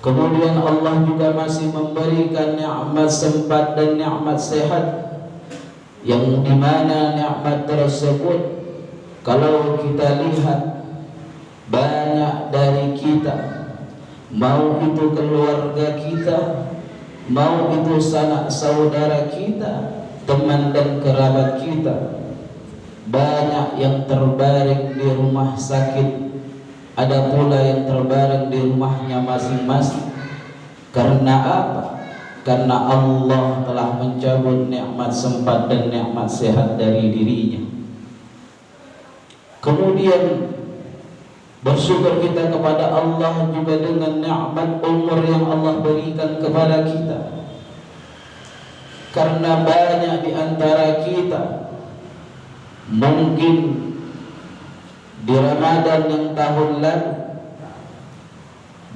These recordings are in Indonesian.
Kemudian Allah juga masih memberikan nikmat sempat dan nikmat sehat, yang dimana nikmat tersebut kalau kita lihat banyak dari kita, mau itu keluarga kita, mau itu sanak saudara kita, teman dan kerabat kita, banyak yang terbaring di rumah sakit, ada pula yang terbaring di rumahnya masing-masing. Karena apa? Karena Allah telah mencabut nikmat sempat dan nikmat sehat dari dirinya. Kemudian bersyukur kita kepada Allah juga dengan nikmat umur yang Allah berikan kepada kita. Karena banyak di antara kita mungkin di Ramadan yang tahun lalu,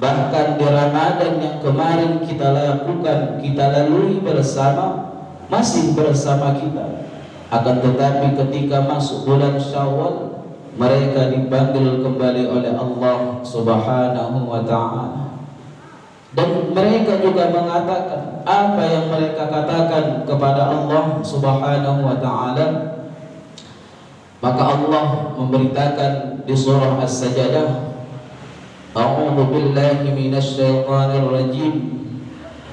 bahkan di Ramadan yang kemarin kita lakukan, kita lalui bersama, masih bersama kita. Akan tetapi ketika masuk bulan Syawal, mereka dipanggil kembali oleh Allah Subhanahu wa ta'ala. Dan mereka juga mengatakan apa yang mereka katakan kepada Allah Subhanahu wa ta'ala. Maka Allah memberitakan di surah As-Sajdah, A'udzu billahi minasy syaithanir rajim.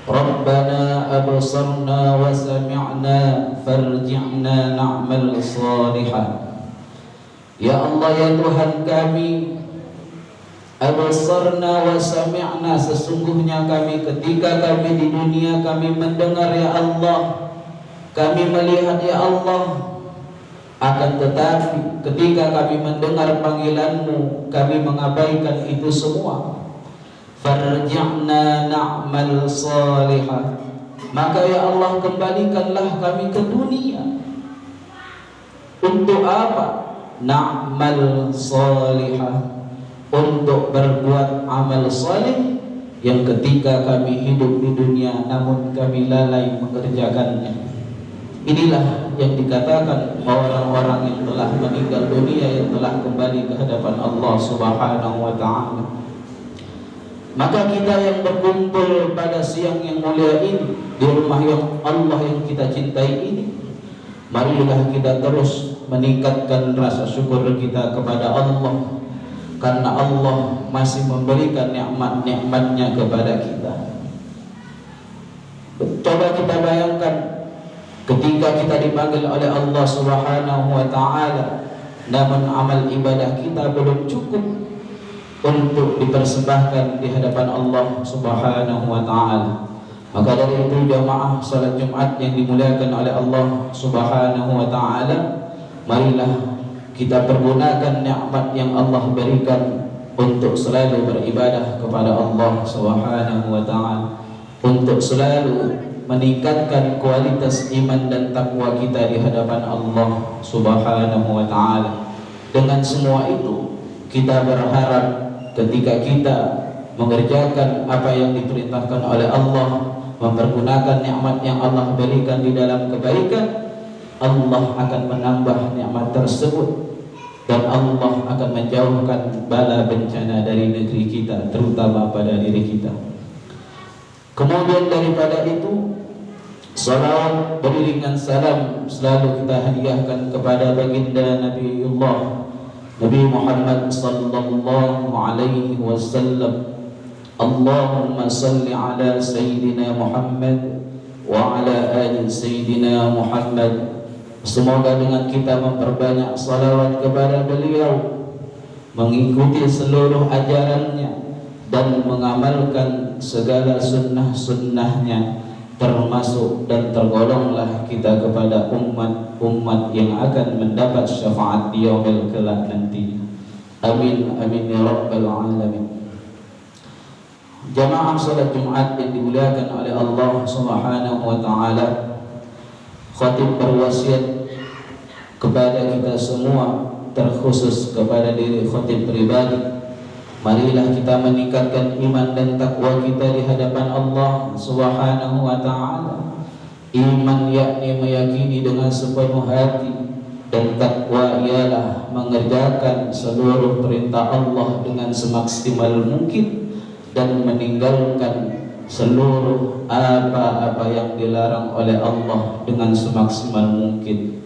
Rabbana absarna wa sami'na farji'na na'mal shalihan. Ya Allah, ya Tuhan kami, absarna wa sami'na, sesungguhnya kami ketika kami di dunia kami mendengar ya Allah, kami melihat ya Allah, akan tetapi ketika kami mendengar panggilan-Mu kami mengabaikan itu semua. Farji'na na'mal shalihan, maka ya Allah kembalikanlah kami ke dunia. Untuk apa? Na'mal salihah, untuk berbuat amal salih yang ketika kami hidup di dunia namun kami lalai mengerjakannya. Inilah yang dikatakan orang-orang yang telah meninggal dunia, yang telah kembali ke hadapan Allah Subhanahu wa ta'ala. Maka kita yang berkumpul pada siang yang mulia ini di rumah yang Allah yang kita cintai ini, marilah kita terus meningkatkan rasa syukur kita kepada Allah, karena Allah masih memberikan nikmat-nikmatnya kepada kita. Coba kita bayangkan ketika kita dipanggil oleh Allah Subhanahu wa ta'ala, namun amal ibadah kita belum cukup untuk dipersembahkan di hadapan Allah Subhanahu wa ta'ala. Maka dari itu jamaah salat Jumat yang dimuliakan oleh Allah Subhanahu wa ta'ala, marilah kita pergunakan nikmat yang Allah berikan untuk selalu beribadah kepada Allah Subhanahu wa ta'ala, untuk selalu meningkatkan kualitas iman dan takwa kita di hadapan Allah Subhanahu wa ta'ala. Dengan semua itu kita berharap ketika kita mengerjakan apa yang diperintahkan oleh Allah, mempergunakan nikmat yang Allah berikan di dalam kebaikan, Allah akan menambah nikmat tersebut dan Allah akan menjauhkan bala bencana dari negeri kita, terutama pada diri kita. Kemudian daripada itu, salawat beriringan salam selalu kita hadiahkan kepada baginda Nabiullah Nabi Muhammad sallallahu alaihi wasallam. Allahumma salli ala Sayyidina Muhammad wa ala ali Sayyidina Muhammad. Semoga dengan kita memperbanyak salawat kepada beliau, mengikuti seluruh ajarannya dan mengamalkan segala sunnah-sunnahnya, termasuk dan tergolonglah kita kepada umat-umat yang akan mendapat syafaat di yaumil kelak nanti. Amin amin ya rabbal alamin. Jamaah salat Jumat yang dimuliakan oleh Allah Subhanahu wa ta'ala, khatib berwasiat kepada kita semua, terkhusus kepada diri khatib pribadi, marilah kita meningkatkan iman dan takwa kita di hadapan Allah Subhanahu wa ta'ala. Iman yakni meyakini dengan sepenuh hati, dan takwa ialah mengerjakan seluruh perintah Allah dengan semaksimal mungkin, dan meninggalkan seluruh apa-apa yang dilarang oleh Allah dengan semaksimal mungkin.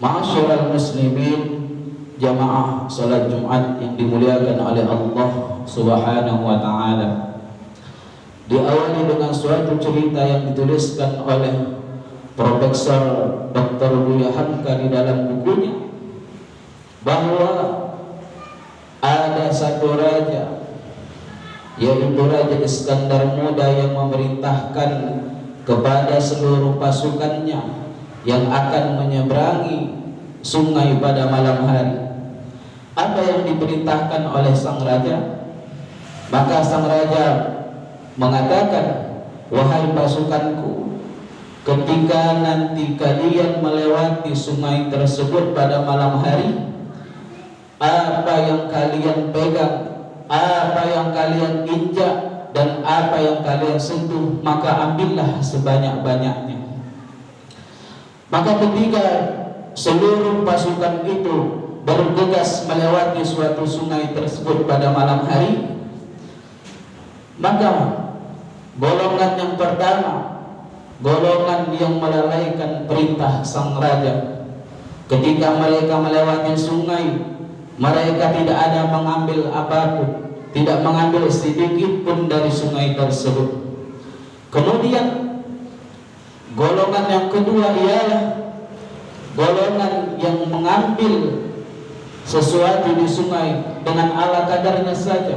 Ma'asyiral muslimin, jamaah salat Jumat yang dimuliakan oleh Allah Subhanahu wa taala. Diawali dengan suatu cerita yang dituliskan oleh Profesor Dr. Buya Hamka di dalam bukunya, bahwa ada satu raja, yaitu Raja Iskandar Muda, yang memerintahkan kepada seluruh pasukannya yang akan menyeberangi sungai pada malam hari. Apa yang diperintahkan oleh sang raja? Maka sang raja mengatakan, wahai pasukanku, ketika nanti kalian melewati sungai tersebut pada malam hari, apa yang kalian pegang, apa yang kalian injak, dan apa yang kalian sentuh, maka ambillah sebanyak-banyaknya. Maka ketika seluruh pasukan itu bergegas melewati suatu sungai tersebut pada malam hari, maka golongan yang pertama, golongan yang melalaikan perintah sang raja, ketika mereka melewati sungai, mereka tidak ada mengambil apapun, tidak mengambil sedikit pun dari sungai tersebut. Kemudian golongan yang kedua ialah golongan yang mengambil sesuatu di sungai dengan ala kadarnya saja,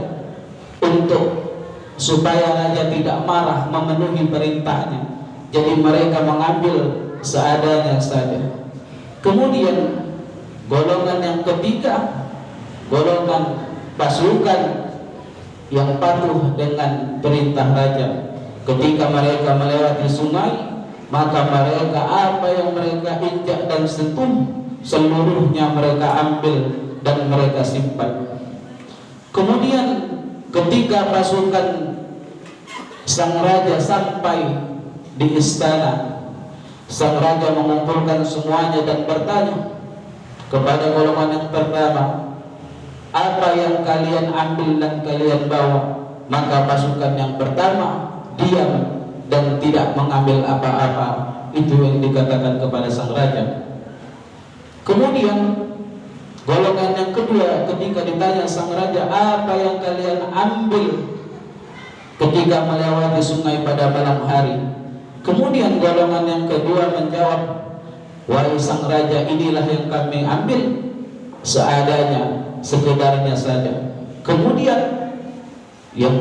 untuk supaya raja tidak marah memenuhi perintahnya. Jadi mereka mengambil seadanya saja. Kemudian golongan yang ketiga, golongan pasukan yang patuh dengan perintah raja. Ketika mereka melewati sungai, maka mereka apa yang mereka injak dan sentuh, seluruhnya mereka ambil dan mereka simpan. Kemudian ketika pasukan sang raja sampai di istana, sang raja mengumpulkan semuanya dan bertanya kepada golongan yang pertama, apa yang kalian ambil dan kalian bawa? Maka pasukan yang pertama diam dan tidak mengambil apa-apa. Itu yang dikatakan kepada sang raja. Kemudian golongan yang kedua, ketika ditanya sang raja, apa yang kalian ambil ketika melewati sungai pada malam hari? Kemudian golongan yang kedua menjawab, wahai sang raja, inilah yang kami ambil seadanya, sekedarnya saja. Kemudian yang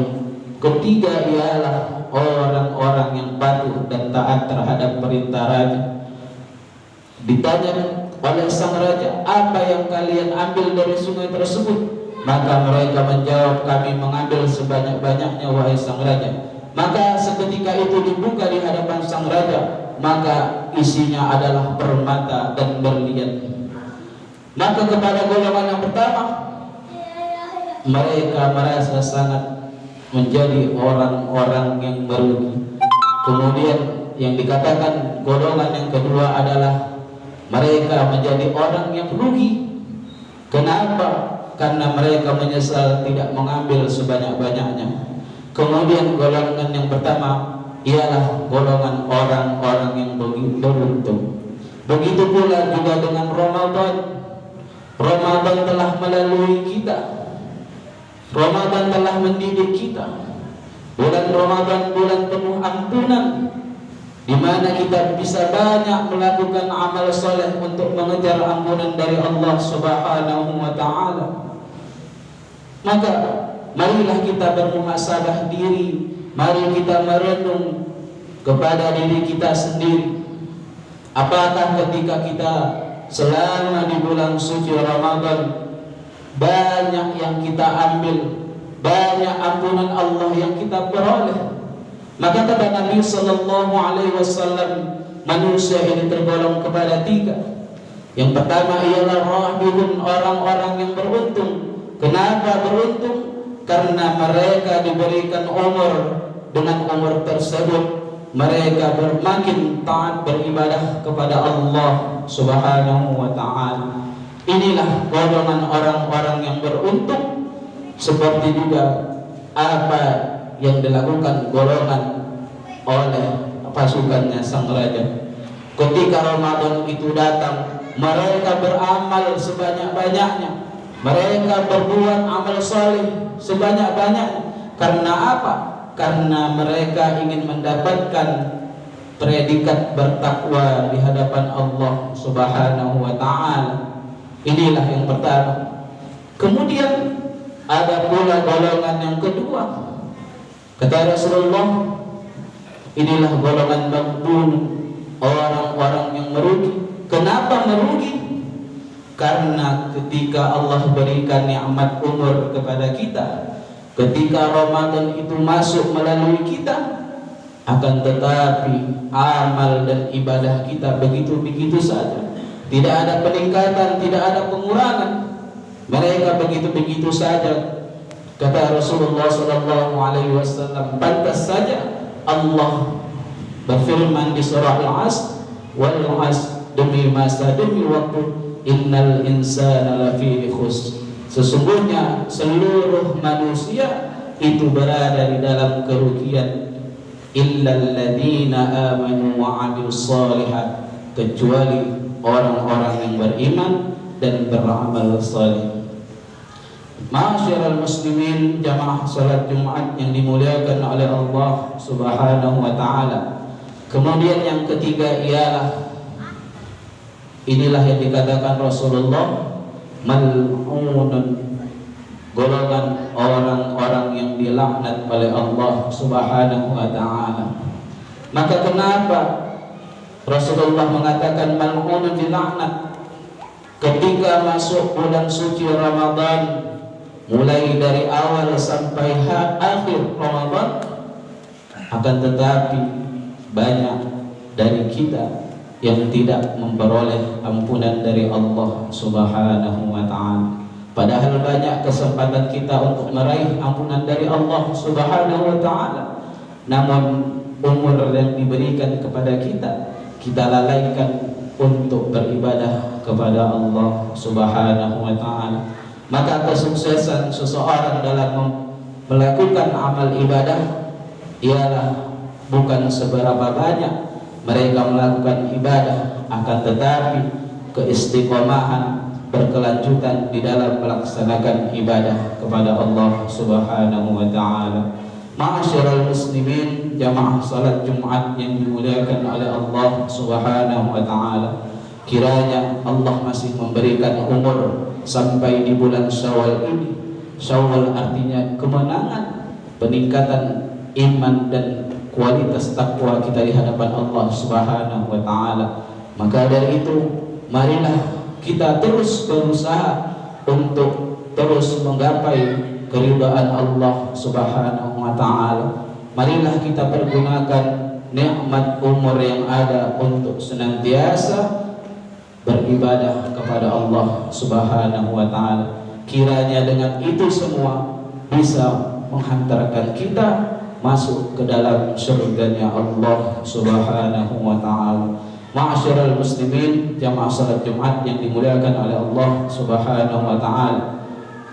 ketiga ialah orang-orang yang patuh dan taat terhadap perintah raja. Ditanya oleh sang raja, apa yang kalian ambil dari sungai tersebut? Maka mereka menjawab, kami mengambil sebanyak-banyaknya wahai sang raja. Maka seketika itu dibuka di hadapan sang raja, maka isinya adalah permata dan berlian. Maka kepada golongan yang pertama, mereka merasa sangat menjadi orang-orang yang merugi. Kemudian yang dikatakan golongan yang kedua adalah mereka menjadi orang yang rugi. Kenapa? Karena mereka menyesal tidak mengambil sebanyak-banyaknya. Kemudian golongan yang pertama ialah golongan orang-orang yang beruntung. Begitu pula juga dengan Ramadan. Ramadan telah melalui kita. Ramadan telah mendidik kita. Bulan Ramadan bulan penuh ampunan, di mana kita bisa banyak melakukan amal soleh untuk mengejar ampunan dari Allah Subhanahu wa taala. Maka marilah kita bermuhasabah diri, mari kita merenung kepada diri kita sendiri. Apakah ketika kita selama di bulan suci Ramadan banyak yang kita ambil, banyak ampunan Allah yang kita peroleh? Maka kata Nabi sallallahu alaihi wasallam, manusia ini tergolong kepada tiga. Yang pertama ialah rahibun, orang-orang yang beruntung. Kenapa beruntung? Karena mereka diberikan umur, dengan umur tersebut mereka bermakin taat beribadah kepada Allah Subhanahu wa taala. Inilah golongan orang-orang yang beruntung. Seperti juga apa yang dilakukan golongan oleh pasukannya sang raja. Ketika Ramadan itu datang, mereka beramal sebanyak-banyaknya, mereka berbuat amal saleh sebanyak-banyaknya. Karena apa? Karena mereka ingin mendapatkan predikat bertakwa di hadapan Allah Subhanahu wa taala. Inilah yang pertama. Kemudian ada pula golongan yang kedua. Kata Rasulullah, inilah golongan maghbun, orang-orang yang merugi. Kenapa merugi? Karena ketika Allah berikan nikmat umur kepada kita, ketika Ramadan itu masuk melalui kita, akan tetapi amal dan ibadah kita begitu-begitu saja. Tidak ada peningkatan, tidak ada pengurangan. Mereka begitu-begitu saja. Kata Rasulullah SAW, pantas saja Allah berfirman di surah Al-Asr, wal 'asr, demi masa demi waktu, innal insana lafi khusr. Sesungguhnya seluruh manusia itu berada di dalam kerugian, illal ladzina amanu wa 'amilus shalihat, kecuali orang-orang yang beriman dan beramal saleh. Ma'asyiral muslimin, jamaah salat Jumat yang dimuliakan oleh Allah Subhanahu wa taala. Kemudian yang ketiga ialah, inilah yang dikatakan Rasulullah, mal'unun, golongan orang-orang yang dilaknat oleh Allah Subhanahu wa taala. Maka kenapa Rasulullah mengatakan mal'unun, dilaknat? Ketika masuk bulan suci Ramadan, mulai dari awal sampai akhir Ramadan, akan tetapi banyak dari kita yang tidak memperoleh ampunan dari Allah Subhanahu wa taala. Padahal banyak kesempatan kita untuk meraih ampunan dari Allah Subhanahu wa taala. Namun umur yang diberikan kepada kita lalaikan untuk beribadah kepada Allah Subhanahu wa taala. Maka kesuksesan seseorang dalam melakukan amal ibadah ialah bukan seberapa banyak mereka melakukan ibadah, akan tetapi keistiqomahan, berkelanjutan di dalam melaksanakan ibadah kepada Allah Subhanahu wa taala. Ma'asyiral muslimin, jamaah salat Jumat yang dimuliakan oleh Allah Subhanahu wa taala. Kiranya Allah masih memberikan umur sampai di bulan Syawal ini. Syawal artinya kemenangan, peningkatan iman dan kualitas takwa kita di hadapan Allah Subhanahu wa taala. Maka dari itu, marilah kita terus berusaha untuk terus menggapai keridhaan Allah Subhanahu wa taala. Marilah kita pergunakan nikmat umur yang ada untuk senantiasa beribadah kepada Allah Subhanahu wa taala. Kiranya dengan itu semua bisa menghantarkan kita masuk ke dalam surganya Allah Subhanahu wa taala. Ma'asyiral muslimin, jamaah salat Jumat yang dimuliakan oleh Allah Subhanahu wa taala.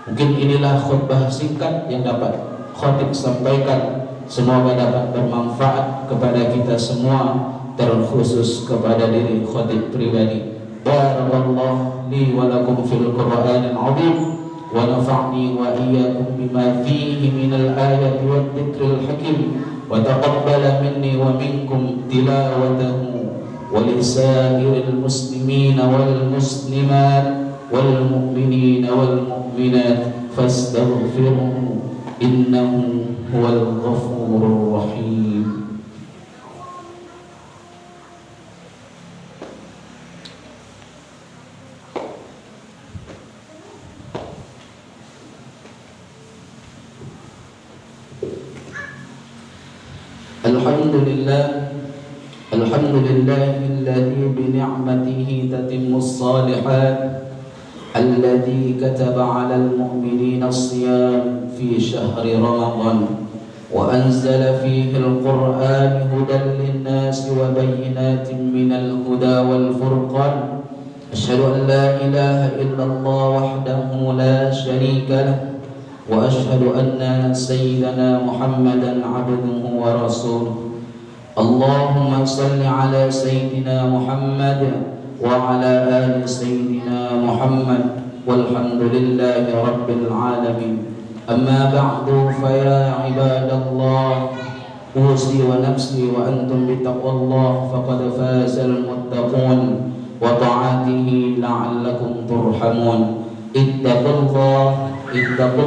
Mungkin inilah khutbah singkat yang dapat khatib sampaikan. Semoga dapat bermanfaat kepada kita semua, terkhusus kepada diri khatib pribadi. Barakallahu li wa lakum fil Qur'anil 'azim wa nafa'ni wa iyyakum bima fihi minal ayati wad dzikril hakim wa taqabbala minni wa minkum tilawatahu wa lisairil muslimina wal muslimat wal mu'minina wal mu'minat fastaghfiruhu innahu huwal ghafurur rahim. Alhamdulillahilladzi bi ni'matihi tatimmus shalihat, alladzi kataba 'alal mu'minina as-siyam fi syahri Ramadan wa anzala fihi al-Qur'ana hudan lin-nasi wa bayyinatin minal huda wal furqan. Asyhadu an la ilaha illallah wahdahu la syarika lahu وأشهد أن سيدنا محمدا عبده ورسوله. اللهم صل على سيدنا محمد وعلى آل سيدنا محمد والحمد لله رب العالمين. أما بعد فيا عباد الله، أوصي ونفسي وأنتم بتقوى الله فقد فاز المتقون وطاعته لعلكم ترحمون. اتقوا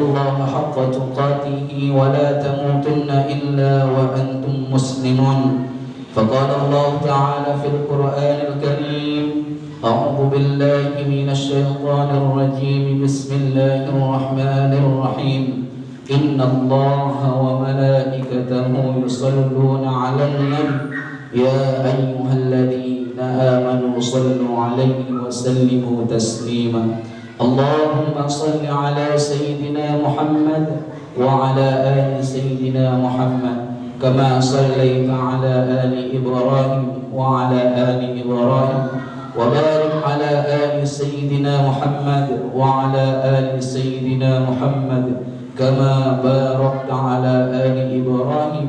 الله حق تقاته ولا تموتن إلا وأنتم مسلمون. فقال الله تعالى في القرآن الكريم: أعوذ بالله من الشيطان الرجيم، بسم الله الرحمن الرحيم. إن الله وملائكته يصلون على النبي يا أيها الذين آمنوا صلوا عليه وسلموا تسليما. اللهم صل على سيدنا محمد وعلى آل سيدنا محمد كما صليت على آل إبراهيم وعلى آل إبراهيم، وبارك على آل سيدنا محمد وعلى آل سيدنا محمد كما باركت على آل إبراهيم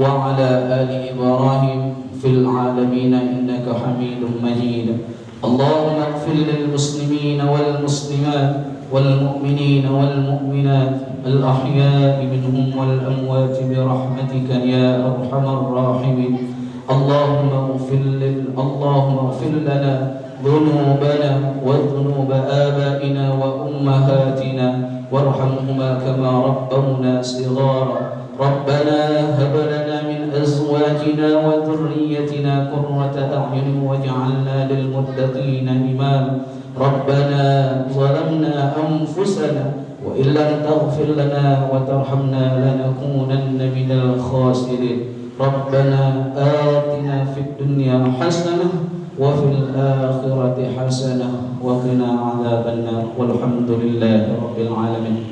وعلى آل إبراهيم في العالمين إنك حميد مجيد. اللهم اغفر للمسلمين والمسلمات والمؤمنين والمؤمنات الأحياء منهم والأموات برحمتك يا أرحم الراحمين. اللهم اغفر لنا ذنوبنا وذنوب آبائنا وأمهاتنا وارحمهما كما ربونا صغارا. ربنا هب لنا من أزواجنا وذريتنا قرة أعين واجعلنا للمتقين إماما. ربنا ظلمنا أنفسنا وإن لم تغفر لنا وترحمنا لنكونن من الخاسرين. ربنا آتنا في الدنيا حسنة وفي الآخرة حسنة وقنا عذاب النار والحمد لله رب العالمين.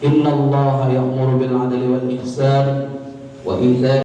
إن الله يأمر بالعدل والإحسان وإيتاء